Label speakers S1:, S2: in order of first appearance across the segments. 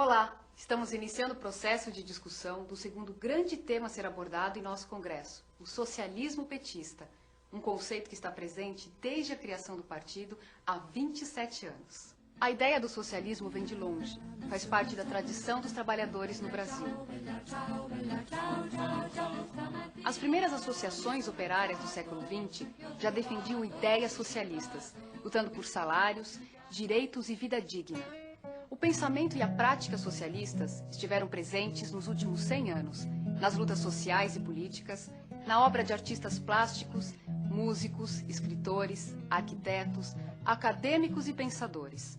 S1: Olá, estamos iniciando o processo de discussão do segundo grande tema a ser abordado em nosso congresso, o socialismo petista, um conceito que está presente desde a criação do partido há 27 anos. A ideia do socialismo vem de longe, faz parte da tradição dos trabalhadores no Brasil. As primeiras associações operárias do século XX já defendiam ideias socialistas, lutando por salários, direitos e vida digna. O pensamento e a prática socialistas estiveram presentes nos últimos 100 anos, nas lutas sociais e políticas, na obra de artistas plásticos, músicos, escritores, arquitetos, acadêmicos e pensadores.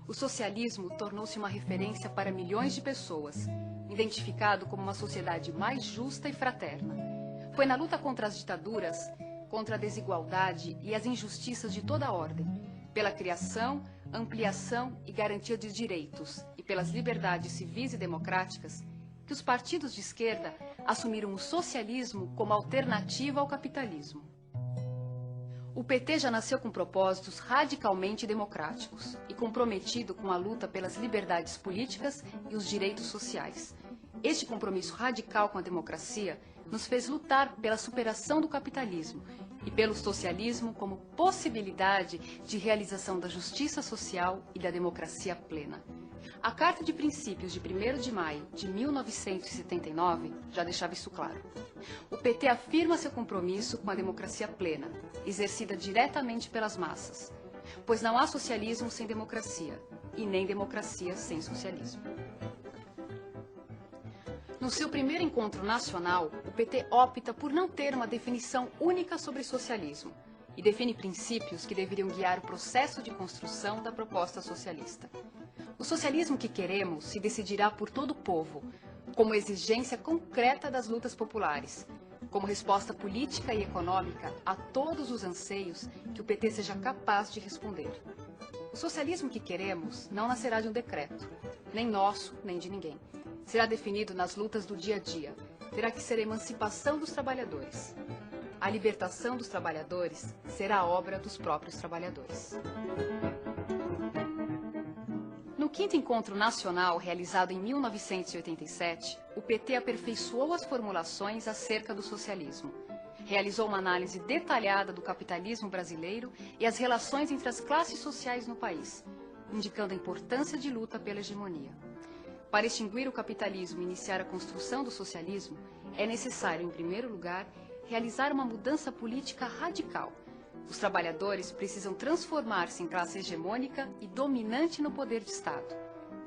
S1: O socialismo tornou-se uma referência para milhões de pessoas, identificado como uma sociedade mais justa e fraterna. Foi na luta contra as ditaduras, contra a desigualdade e as injustiças de toda a ordem, pela criação, ampliação e garantia de direitos e pelas liberdades civis e democráticas, que os partidos de esquerda assumiram o socialismo como alternativa ao capitalismo. O PT já nasceu com propósitos radicalmente democráticos e comprometido com a luta pelas liberdades políticas e os direitos sociais. Este compromisso radical com a democracia nos fez lutar pela superação do capitalismo e pelo socialismo como possibilidade de realização da justiça social e da democracia plena. A Carta de Princípios de 1º de maio de 1979 já deixava isso claro. O PT afirma seu compromisso com a democracia plena, exercida diretamente pelas massas, pois não há socialismo sem democracia e nem democracia sem socialismo. No seu primeiro encontro nacional, o PT opta por não ter uma definição única sobre socialismo e define princípios que deveriam guiar o processo de construção da proposta socialista. O socialismo que queremos se decidirá por todo o povo, como exigência concreta das lutas populares, como resposta política e econômica a todos os anseios que o PT seja capaz de responder. O socialismo que queremos não nascerá de um decreto, nem nosso, nem de ninguém. Será definido nas lutas do dia a dia. Terá que ser a emancipação dos trabalhadores. A libertação dos trabalhadores será obra dos próprios trabalhadores. No 5º Encontro Nacional, realizado em 1987, o PT aperfeiçoou as formulações acerca do socialismo. Realizou uma análise detalhada do capitalismo brasileiro e as relações entre as classes sociais no país, indicando a importância de luta pela hegemonia. Para extinguir o capitalismo e iniciar a construção do socialismo, é necessário, em primeiro lugar, realizar uma mudança política radical. Os trabalhadores precisam transformar-se em classe hegemônica e dominante no poder de Estado.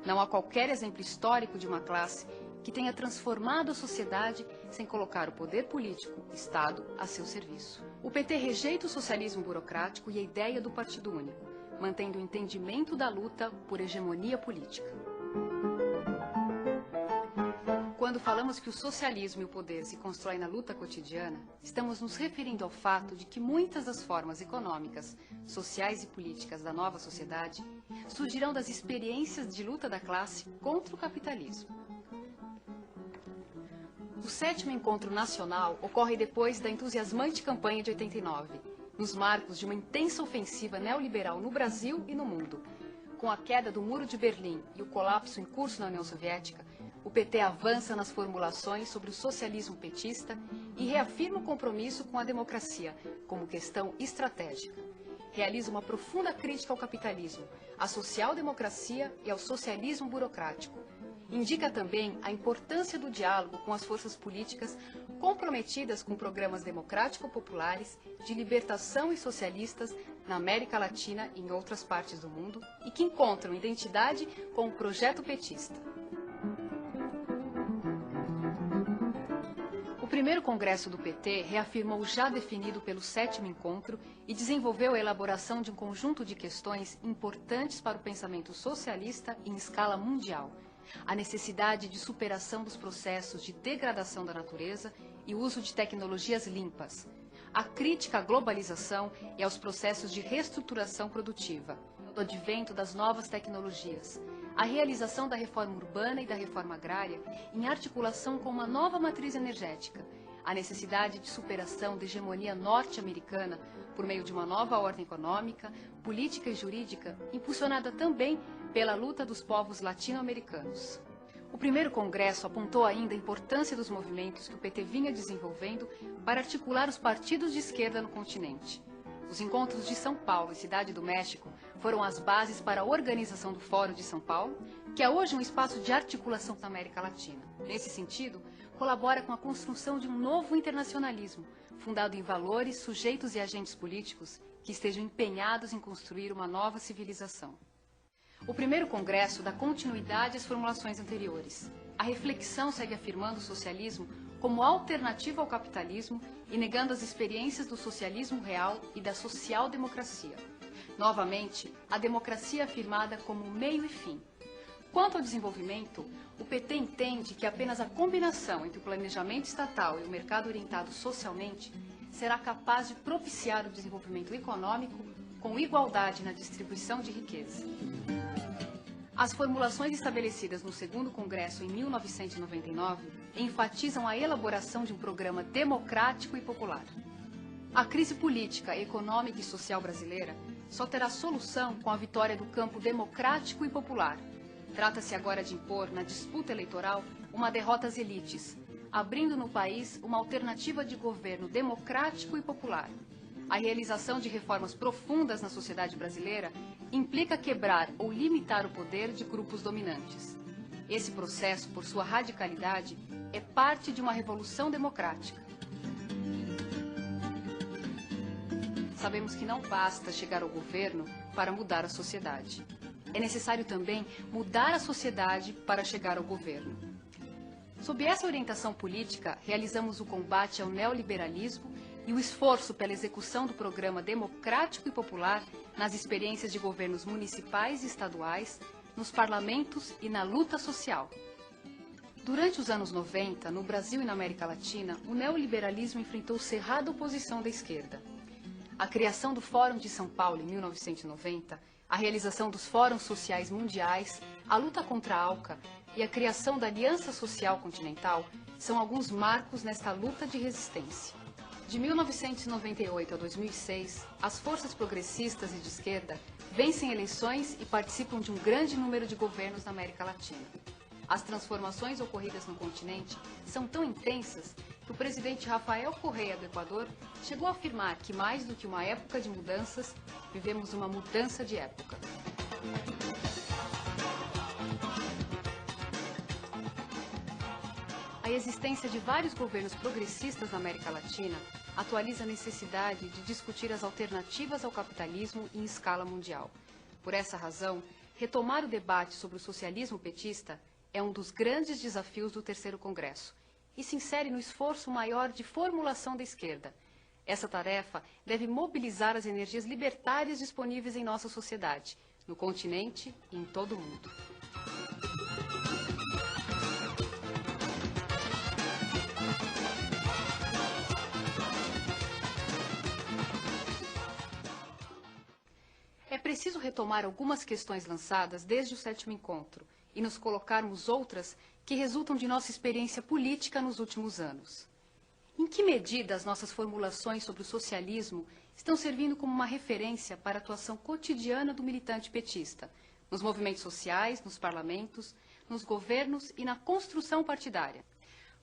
S1: Não há qualquer exemplo histórico de uma classe que tenha transformado a sociedade sem colocar o poder político, Estado, a seu serviço. O PT rejeita o socialismo burocrático e a ideia do partido único, mantendo o entendimento da luta por hegemonia política. Quando falamos que o socialismo e o poder se constroem na luta cotidiana, estamos nos referindo ao fato de que muitas das formas econômicas, sociais e políticas da nova sociedade surgirão das experiências de luta da classe contra o capitalismo. O 7º Encontro Nacional ocorre depois da entusiasmante campanha de 89, nos marcos de uma intensa ofensiva neoliberal no Brasil e no mundo. Com a queda do Muro de Berlim e o colapso em curso na União Soviética, o PT avança nas formulações sobre o socialismo petista e reafirma o compromisso com a democracia como questão estratégica. Realiza uma profunda crítica ao capitalismo, à social-democracia e ao socialismo burocrático. Indica também a importância do diálogo com as forças políticas comprometidas com programas democrático-populares de libertação e socialistas na América Latina e em outras partes do mundo e que encontram identidade com o projeto petista. O primeiro congresso do PT reafirmou o já definido pelo 7º Encontro e desenvolveu a elaboração de um conjunto de questões importantes para o pensamento socialista em escala mundial. A necessidade de superação dos processos de degradação da natureza e o uso de tecnologias limpas. A crítica à globalização e aos processos de reestruturação produtiva. O advento das novas tecnologias. A realização da reforma urbana e da reforma agrária em articulação com uma nova matriz energética. A necessidade de superação da hegemonia norte-americana por meio de uma nova ordem econômica, política e jurídica, impulsionada também pela luta dos povos latino-americanos. O primeiro congresso apontou ainda a importância dos movimentos que o PT vinha desenvolvendo para articular os partidos de esquerda no continente. Os encontros de São Paulo e Cidade do México foram as bases para a organização do Fórum de São Paulo, que é hoje um espaço de articulação da América Latina. Nesse sentido, colabora com a construção de um novo internacionalismo, fundado em valores, sujeitos e agentes políticos que estejam empenhados em construir uma nova civilização. O primeiro congresso dá continuidade às formulações anteriores. A reflexão segue afirmando o socialismo como alternativa ao capitalismo e negando as experiências do socialismo real e da social-democracia. Novamente, a democracia é afirmada como meio e fim. Quanto ao desenvolvimento, o PT entende que apenas a combinação entre o planejamento estatal e o mercado orientado socialmente será capaz de propiciar o desenvolvimento econômico com igualdade na distribuição de riqueza. As formulações estabelecidas no segundo congresso em 1999 enfatizam a elaboração de um programa democrático e popular. A crise política, econômica e social brasileira só terá solução com a vitória do campo democrático e popular. Trata-se agora de impor, na disputa eleitoral, uma derrota às elites, abrindo no país uma alternativa de governo democrático e popular. A realização de reformas profundas na sociedade brasileira implica quebrar ou limitar o poder de grupos dominantes. Esse processo, por sua radicalidade, é parte de uma revolução democrática. Sabemos que não basta chegar ao governo para mudar a sociedade. É necessário também mudar a sociedade para chegar ao governo. Sob essa orientação política, realizamos o combate ao neoliberalismo e o esforço pela execução do programa democrático e popular nas experiências de governos municipais e estaduais, nos parlamentos e na luta social. Durante os anos 90, no Brasil e na América Latina, o neoliberalismo enfrentou cerrada oposição da esquerda. A criação do Fórum de São Paulo em 1990, a realização dos Fóruns Sociais Mundiais, a luta contra a ALCA e a criação da Aliança Social Continental são alguns marcos nesta luta de resistência. De 1998 a 2006, as forças progressistas e de esquerda vencem eleições e participam de um grande número de governos na América Latina. As transformações ocorridas no continente são tão intensas que o presidente Rafael Correa do Equador chegou a afirmar que, mais do que uma época de mudanças, vivemos uma mudança de época. A existência de vários governos progressistas na América Latina atualiza a necessidade de discutir as alternativas ao capitalismo em escala mundial. Por essa razão, retomar o debate sobre o socialismo petista é um dos grandes desafios do terceiro congresso e se insere no esforço maior de formulação da esquerda. Essa tarefa deve mobilizar as energias libertárias disponíveis em nossa sociedade, no continente e em todo o mundo. É preciso retomar algumas questões lançadas desde o sétimo encontro e nos colocarmos outras que resultam de nossa experiência política nos últimos anos. Em que medida as nossas formulações sobre o socialismo estão servindo como uma referência para a atuação cotidiana do militante petista, nos movimentos sociais, nos parlamentos, nos governos e na construção partidária?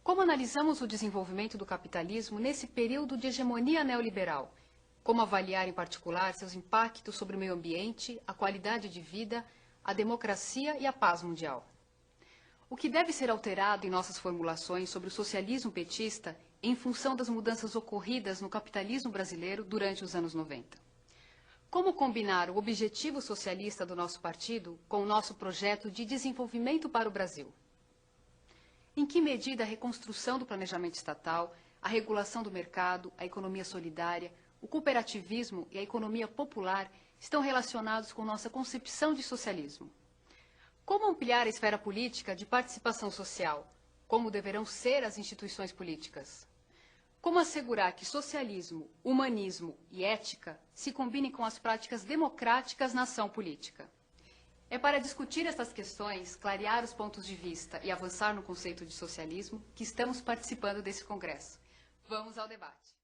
S1: Como analisamos o desenvolvimento do capitalismo nesse período de hegemonia neoliberal? Como avaliar, em particular, seus impactos sobre o meio ambiente, a qualidade de vida, a democracia e a paz mundial? O que deve ser alterado em nossas formulações sobre o socialismo petista em função das mudanças ocorridas no capitalismo brasileiro durante os anos 90? Como combinar o objetivo socialista do nosso partido com o nosso projeto de desenvolvimento para o Brasil? Em que medida a reconstrução do planejamento estatal, a regulação do mercado, a economia solidária, o cooperativismo e a economia popular estão relacionados com nossa concepção de socialismo? Como ampliar a esfera política de participação social? Como deverão ser as instituições políticas? Como assegurar que socialismo, humanismo e ética se combinem com as práticas democráticas na ação política? É para discutir essas questões, clarear os pontos de vista e avançar no conceito de socialismo que estamos participando desse congresso. Vamos ao debate.